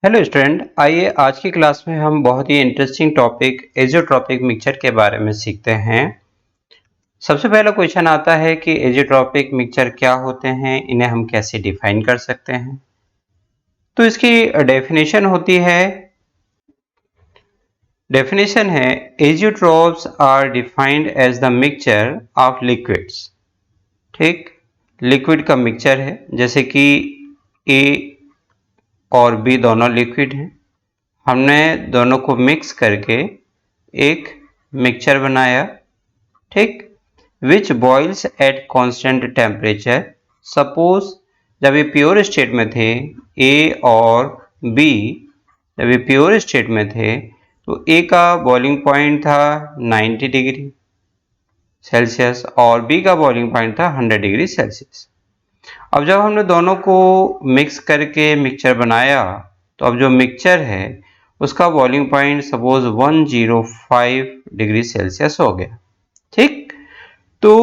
Hello student, आइए आज की क्लास में हम बहुत ही इंटरेस्टिंग टॉपिक एजियोट्रॉपिक मिक्सचर के बारे में सीखते हैं। सबसे पहला क्वेश्चन आता है कि एजियोट्रॉपिक मिक्सचर क्या होते हैं, इन्हें हम कैसे डिफाइन कर सकते हैं। तो इसकी डेफिनेशन है azeotropes are defined as the mixture of liquids. ठीक, लिक्विड का मिक्सचर है, जैसे कि ए और बी दोनों लिक्विड हैं। हमने दोनों को मिक्स करके एक मिक्सचर बनाया। ठीक, which boils at constant temperature. Suppose जब ये प्योर स्टेट में थे, ए और बी जब ये प्योर स्टेट में थे, तो ए का बॉइलिंग पॉइंट था 90 डिग्री सेल्सियस और बी का बॉइलिंग पॉइंट था 100 डिग्री सेल्सियस। अब जब हमने दोनों को मिक्स करके मिक्सचर बनाया, तो अब जो मिक्सचर है उसका boiling point suppose 105 degree Celsius हो गया। ठीक, तो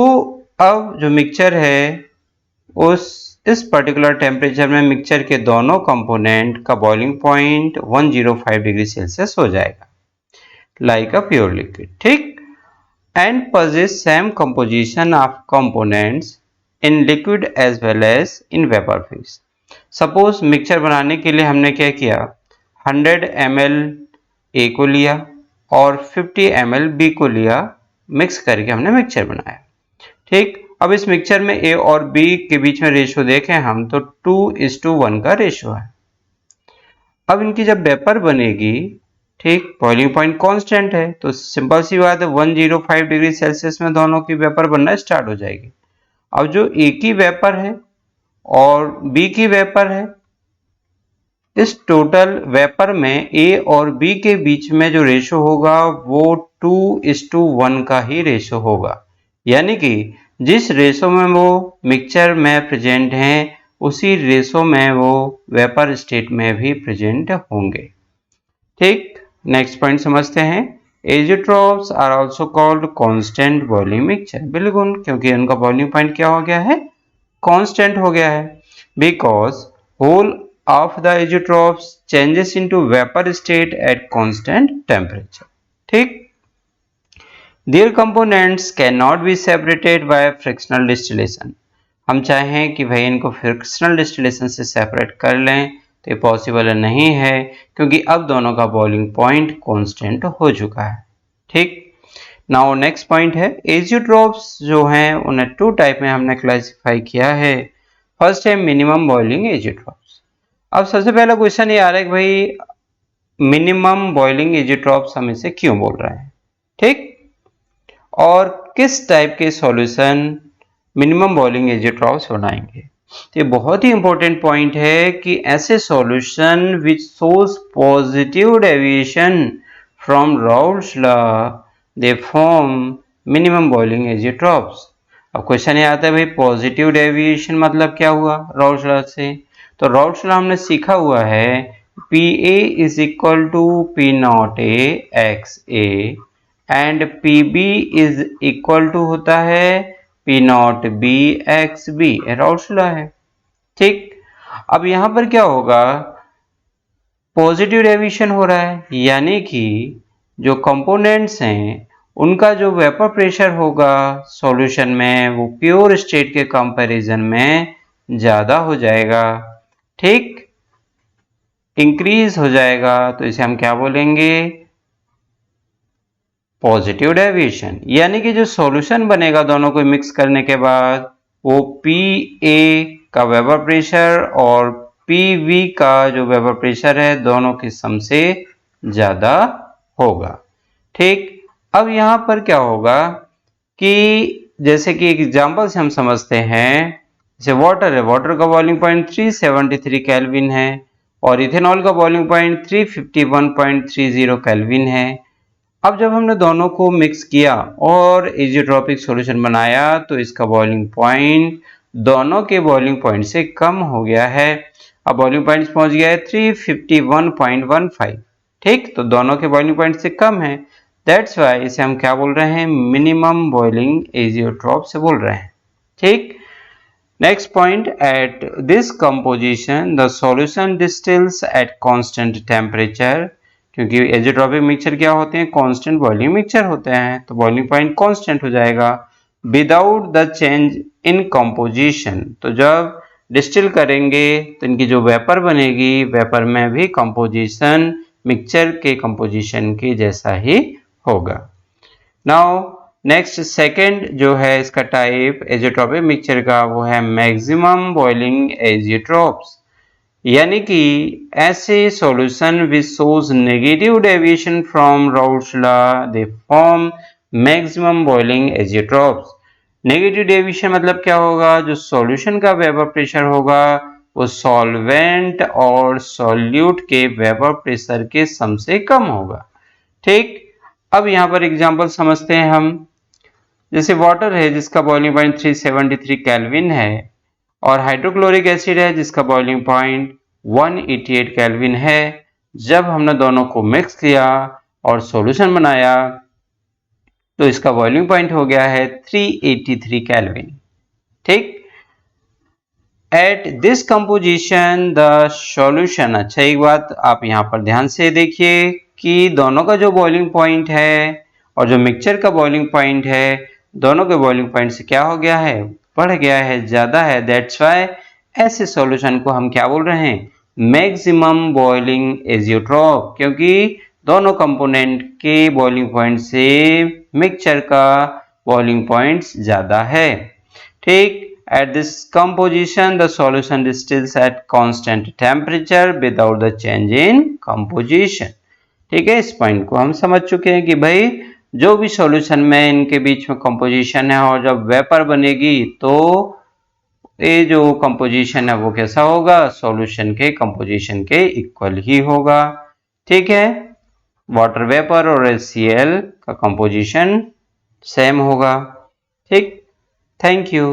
अब जो मिक्सचर है इस पर्टिकुलर टेम्परेचर में मिक्सचर के दोनों कंपोनेंट का बॉइलिंग पॉइंट 105 डिग्री सेल्सियस हो जाएगा, लाइक अ प्योर लिक्विड। ठीक, and possess same composition of components in liquid as well as in vapor phase। Suppose mixture बनाने के लिए हमने क्या किया, 100 ml ए को लिया और 50 ml बी को लिया, मिक्स करके हमने मिक्सचर बनाया। ठीक, अब इस मिक्सचर में ए और बी के बीच में रेशो देखें हम तो 2:1 का रेशो है। अब इनकी जब वेपर बनेगी, ठीक, बॉइलिंग पॉइंट कांस्टेंट है, तो सिंपल सी बात है 105 डिग्री सेल्सियस में दोनों की वेपर बनना स्टार्ट हो जाएगी। अब जो ए की वेपर है और बी की वेपर है, इस टोटल वेपर में ए और बी के बीच में जो रेशो होगा वो 2:1 का ही रेशो होगा। यानी कि जिस रेशो में वो मिक्सचर में प्रेजेंट हैं, उसी रेशो में वो वेपर स्टेट में भी प्रेजेंट होंगे। ठीक, नेक्स्ट पॉइंट समझते हैं। Azeotropes are also called constant boiling mixture. बिल्कुल, क्योंकि उनका बॉइलिंग पॉइंट क्या हो गया है, कांस्टेंट हो गया है, because whole of the azeotropes changes into vapour state at constant temperature. ठीक, their components can not be separated by fractional distillation. हम चाहें कि भाई इनको फ्रिक्शनल डिस्टिलेशन से सेपरेट कर लें तो ये पॉसिबल नहीं है, क्योंकि अब दोनों का बॉइलिंग पॉइंट कांस्टेंट हो चुका है। ठीक, नाउ नेक्स्ट पॉइंट है, एजियोट्रॉप्स जो हैं उन्हें टू टाइप में हमने क्लासिफाई किया है। फर्स्ट है मिनिमम बॉइलिंग एजियोट्रॉप्स। अब सबसे पहला क्वेश्चन ये आ रहा है कि भाई मिनिमम बॉइलिंग एजियोट्रॉप्स हम इसे क्यों बोल रहे हैं। ठीक, और किस टाइप के सॉल्यूशन मिनिमम बॉइलिंग एजियोट्रॉप्स बनाएंगे। तो ये बहुत ही इंपॉर्टेंट पॉइंट है कि ऐसे solution which shows positive deviation from Raoult's law they form minimum boiling azeotropes. अब क्वेश्चन ये आता है भाई पॉजिटिव डेविएशन मतलब क्या हुआ राउल्ट्स लॉ से। तो राउल्ट्स लॉ हमने सीखा हुआ है P A is equal to P naught A X A and P B is equal to होता है P naught B X B, Raoult's law है। ठीक, अब यहां पर क्या होगा, पॉजिटिव डेविएशन हो रहा है, यानी कि जो कंपोनेंट्स हैं उनका जो वेपर प्रेशर होगा सॉल्यूशन में वो प्योर स्टेट के कंपैरिजन में ज्यादा हो जाएगा। ठीक, इंक्रीज हो जाएगा, तो इसे हम क्या बोलेंगे, पॉजिटिव डेविएशन। यानी कि जो सॉल्यूशन बनेगा दोनों को मिक्स करने के बाद वो पी ए का वेपर प्रेशर और पी वी का जो वेपर प्रेशर है दोनों की सम से ज्यादा होगा। ठीक, अब यहां पर क्या होगा कि जैसे कि एक एग्जांपल से हम समझते हैं, जैसे वाटर है, वाटर का बॉइलिंग पॉइंट 373 केल्विन है और इथेनॉल का बॉइलिंग पॉइंट 351.30 केल्विन है। अब जब हमने दोनों को मिक्स किया और एजियोट्रॉपिक सॉल्यूशन बनाया तो इसका बॉइलिंग पॉइंट दोनों के बॉइलिंग पॉइंट से कम हो गया है। अब बॉइलिंग पॉइंट पहुंच गया है 351.15। ठीक, तो दोनों के बॉइलिंग पॉइंट से कम है, दैट्स वाई इसे हम क्या बोल रहे हैं, मिनिमम बॉइलिंग एजियोट्रॉप से बोल रहे हैं। ठीक, Next point, at this composition the solution distills at constant temperature, क्योंकि एजेट्रोपिक मिक्सचर क्या होते हैं, कांस्टेंट बॉइलिंग मिक्सचर होते हैं, तो बॉइलिंग पॉइंट कांस्टेंट हो जाएगा without the change in composition. तो जब डिस्टिल करेंगे तो इनकी जो वेपर बनेगी, वेपर में भी कंपोजिशन मिक्सचर के कंपोजिशन के जैसा ही होगा। नाउ नेक्स्ट सेकंड जो है इसका टाइप एजेट्रोपिक मिक्सचर का, वो है मैक्सिमम बॉइलिंग एजेट्रोप्स, यानी कि ऐसे solution which shows negative deviation from Raoult's law they form maximum boiling azeotropes. Negative deviation मतलब क्या होगा, जो सॉल्यूशन का वेपर प्रेशर होगा वो सॉल्वेंट और सॉल्यूट के वेपर प्रेशर के सम से कम होगा। ठीक, अब यहाँ पर एग्जांपल समझते हैं हम। जैसे वाटर है जिसका बॉइलिंग पॉइंट 373 केल्विन है, और हाइड्रोक्लोरिक एसिड है जिसका बॉइलिंग पॉइंट 188 केल्विन है। जब हमने दोनों को मिक्स किया और सॉल्यूशन बनाया तो इसका बॉइलिंग पॉइंट हो गया है 383 केल्विन। ठीक, at this composition the solution, अच्छा एक बात आप यहाँ पर ध्यान से देखिए कि दोनों का जो बॉइलिंग पॉइंट है और जो मिक्सचर का बॉइलिंग पॉइंट है, दोनों के बॉइलिंग पॉइंट से क्या हो गया है, बढ़ गया है, ज्यादा है। दैट्स वाई ऐसे सॉल्यूशन को हम क्या बोल रहे हैं, मैक्सिमम बॉइलिंग एजियोट्रोप, क्योंकि दोनों कंपोनेंट के बॉइलिंग पॉइंट से मिक्सचर का बॉइलिंग पॉइंट ज्यादा है। ठीक, at this composition the solution distills at constant temperature without the change in composition। ठीक है, इस पॉइंट को हम समझ चुके हैं कि भाई जो भी सॉल्यूशन में इनके बीच में कंपोजिशन है और जब वेपर बनेगी तो ये जो कंपोजिशन है वो कैसा होगा, सॉल्यूशन के कंपोजिशन के इक्वल ही होगा। ठीक है, वाटर वेपर और HCl का कंपोजिशन सेम होगा। ठीक, थैंक यू।